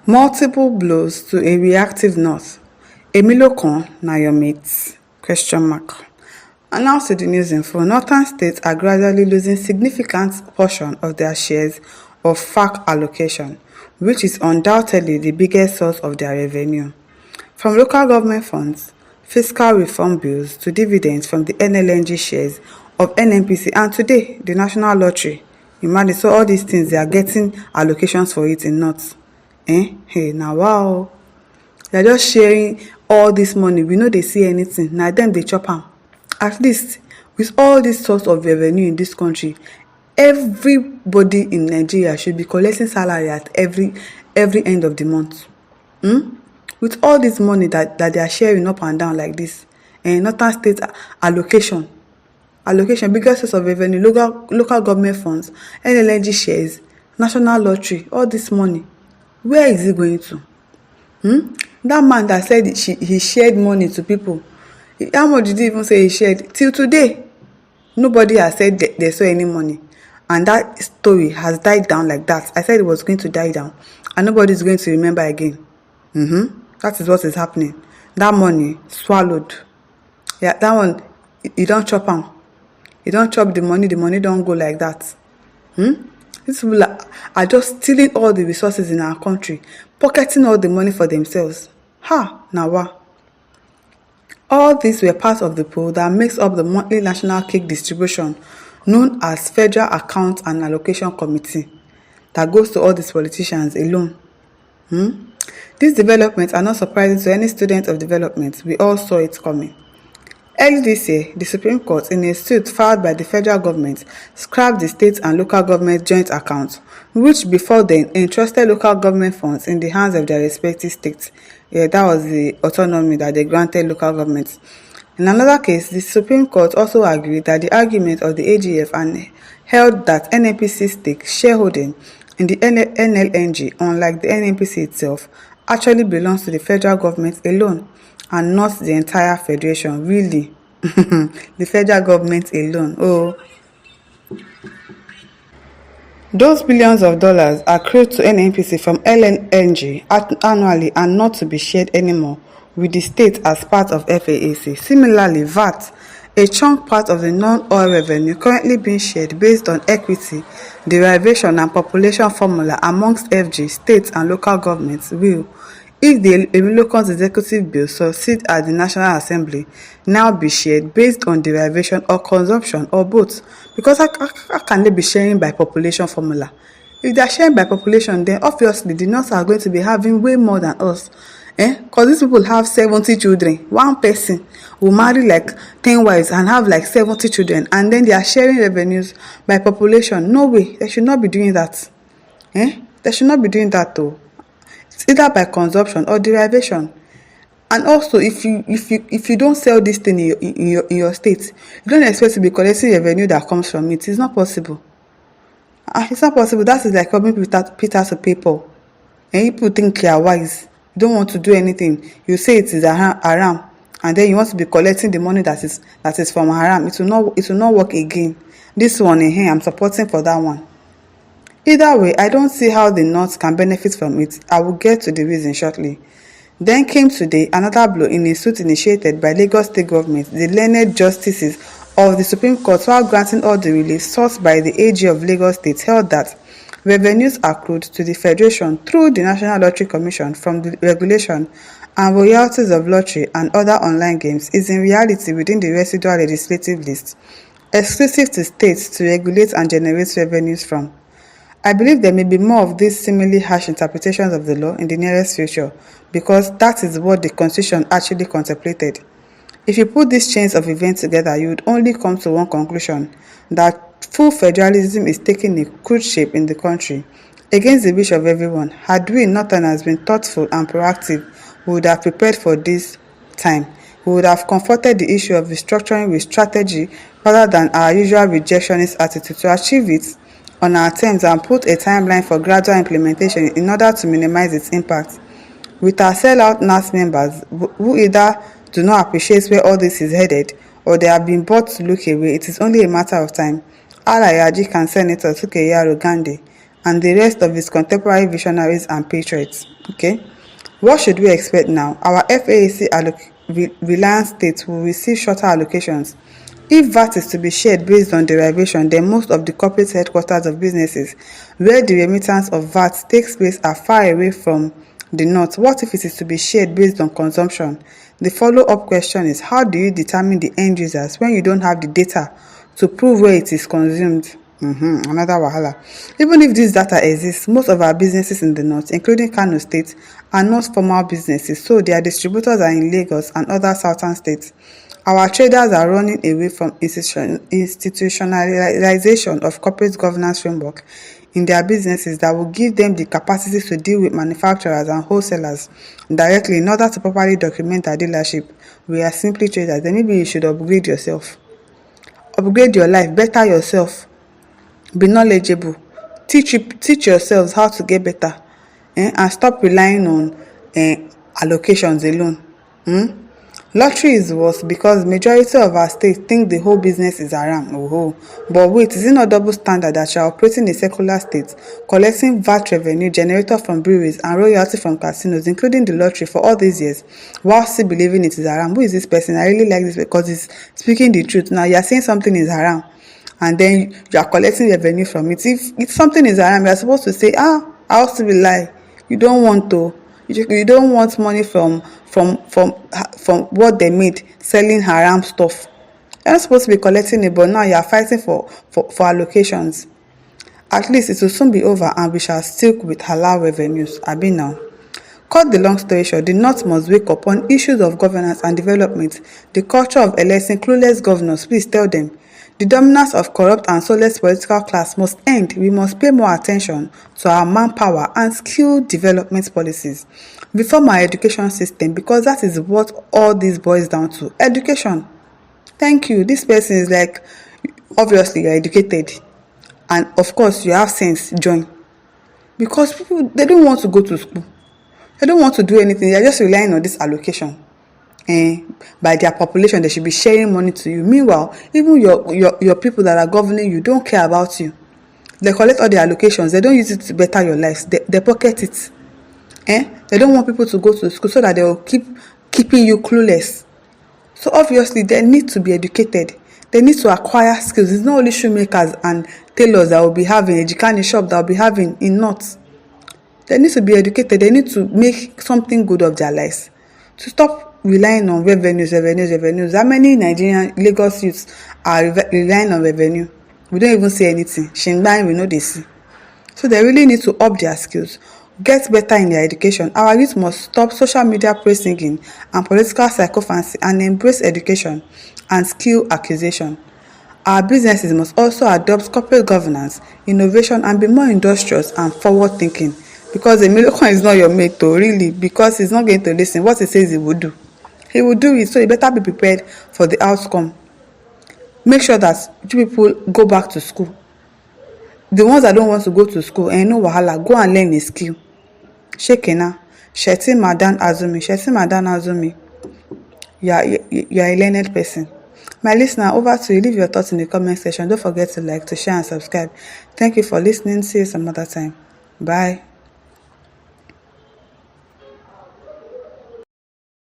Multiple blows to a reactive North. Emilokan na your mate? Question mark. And now to the news info. Northern states are gradually losing significant portion of their shares of FAC allocation, which is undoubtedly the biggest source of their revenue. From local government funds, fiscal reform bills to dividends from the NLNG shares of NNPC and today the National Lottery. Imagine, so all these things they are getting allocations for it in North. Hey, now wow. They are just sharing all this money. We know they see anything. Now them they chop am. At least with all this source of revenue in this country, everybody in Nigeria should be collecting salary at every end of the month. With all this money that they are sharing up and down like this, and Northern State allocation, biggest source of revenue, local government funds, NLNG shares, National Lottery, all this money, where is it going to? That man that said he shared money to people, how much did he even say he shared? Till today, nobody has said they saw any money. And that story has died down like that. I said it was going to die down. And nobody is going to remember again. That is what is happening. That money swallowed. Yeah, that one, you don't chop am. You don't chop the money don't go like that. These people are just stealing all the resources in our country, pocketing all the money for themselves. Nawa. All these were part of the pool that makes up the monthly national cake distribution known as Federal Account and Allocation Committee that goes to all these politicians alone. These developments are not surprising to any student of development. We all saw it coming. Early this year, the Supreme Court, in a suit filed by the federal government, scrapped the state and local government joint accounts, which before then entrusted local government funds in the hands of their respective states. Yeah, that was the autonomy that they granted local governments. In another case, the Supreme Court also agreed that the argument of the AGF and held that NNPC stake shareholding in the NLNG, unlike the NNPC itself, actually belongs to the federal government alone and not the entire federation. Really? The federal government alone. Oh. Those billions of dollars accrued to NNPC from LNG annually are not to be shared anymore with the state as part of FAAC. Similarly, VAT, a chunk part of the non-oil revenue currently being shared based on equity, derivation and population formula amongst FG, states and local governments will, if the Emilokan's executive bill succeeds at the National Assembly, now be shared based on derivation or consumption or both. Because how can they be sharing by population formula? If they are sharing by population, then obviously the North are going to be having way more than us. Because these people have 70 children. One person will marry like 10 wives and have like 70 children. And then they are sharing revenues by population. No way. They should not be doing that. They should not be doing that though. It's either by consumption or derivation. And also, if you don't sell this thing in your state, you don't expect to be collecting revenue that comes from it. It's not possible. It's not possible. That is like robbing Peter to pay Paul. And people think you are wise. You don't want to do anything. You say it is haram, and then you want to be collecting the money that is from haram. It will not work again. This one here, I'm supporting for that one. Either way, I don't see how the North can benefit from it. I will get to the reason shortly. Then came today another blow in a suit initiated by Lagos State Government, the learned justices of the Supreme Court, while granting all the relief sought by the AG of Lagos State, held that revenues accrued to the Federation through the National Lottery Commission from the regulation and royalties of lottery and other online games is in reality within the residual legislative list, exclusive to states to regulate and generate revenues from. I believe there may be more of these seemingly harsh interpretations of the law in the nearest future, because that is what the Constitution actually contemplated. If you put these chains of events together, you would only come to one conclusion, that full federalism is taking a crude shape in the country, against the wish of everyone. Had we, Northerners, been thoughtful and proactive, we would have prepared for this time. We would have confronted the issue of restructuring with strategy rather than our usual rejectionist attitude to achieve it on our terms and put a timeline for gradual implementation in order to minimize its impact. With our sellout NAS members who either do not appreciate where all this is headed or they have been brought to look away, it is only a matter of time. Alayaji can Senator Tukeyaro Gandhi, and the rest of its contemporary visionaries and patriots. Okay, what should we expect now? Our FAAC reliance states will receive shorter allocations. If VAT is to be shared based on derivation, then most of the corporate headquarters of businesses where the remittance of VAT takes place are far away from the north. What if it is to be shared based on consumption? The follow-up question is, how do you determine the end users when you don't have the data to prove where it is consumed? Another wahala. Even if this data exists, most of our businesses in the north, including Kano State, are not formal businesses, so their distributors are in Lagos and other southern states. Our traders are running away from institutionalization of corporate governance framework in their businesses that will give them the capacity to deal with manufacturers and wholesalers directly in order to properly document their dealership. We are simply traders. Then maybe you should upgrade yourself. Upgrade your life, better yourself. Be knowledgeable. Teach yourselves how to get better, and stop relying on allocations alone. Lottery is worse because majority of our states think the whole business is haram. But wait, is it not double standard that you are operating a secular state, collecting VAT revenue generated from breweries and royalty from casinos, including the lottery, for all these years, while still believing it is haram? Who is this person? I really like this because he's speaking the truth. Now you are saying something is haram, and then you are collecting revenue from it. If something is haram, you are supposed to say, I'll still be lying. You don't want to. You don't want money from what they made selling haram stuff. You're not supposed to be collecting it, but now you are fighting for allocations. At least it will soon be over and we shall stick with halal revenues. Abi now. Cut the long story short, the North must wake up on issues of governance and development. The culture of electing clueless governors, please tell them. The dominance of corrupt and soulless political class must end. We must pay more attention to our manpower and skill development policies. Reform our education system, because that is what all this boils down to. Education. Thank you. This person is like, obviously you're educated. And of course you have sense, join. Because people, they don't want to go to school. They don't want to do anything. They're just relying on this allocation. By their population, they should be sharing money to you. Meanwhile, even your people that are governing you don't care about you. They collect all the allocations. They don't use it to better your lives. They pocket it. They don't want people to go to school so that they will keeping you clueless. So obviously, they need to be educated. They need to acquire skills. It's not only shoemakers and tailors that will be having, a jikani shop that will be having in North. They need to be educated. They need to make something good of their lives. To stop relying on revenues. How many Nigerian Lagos youths are relying on revenue? We don't even see anything. Shingbai, we know they see. So they really need to up their skills, get better in their education. Our youth must stop social media praise singing and political sycophancy and embrace education and skill acquisition. Our businesses must also adopt corporate governance, innovation, and be more industrious and forward-thinking. Because Emilokan is not your mate, though, really, because he's not going to listen. What he says he will do. He will do it, so you better be prepared for the outcome. Make sure that you people go back to school. The ones that don't want to go to school, no wahala, go and learn a skill. Shekina, Sheti Madan Azumi. You are a learned person. My listener, over to you. Leave your thoughts in the comment section. Don't forget to like, to share, and subscribe. Thank you for listening. See you some other time. Bye.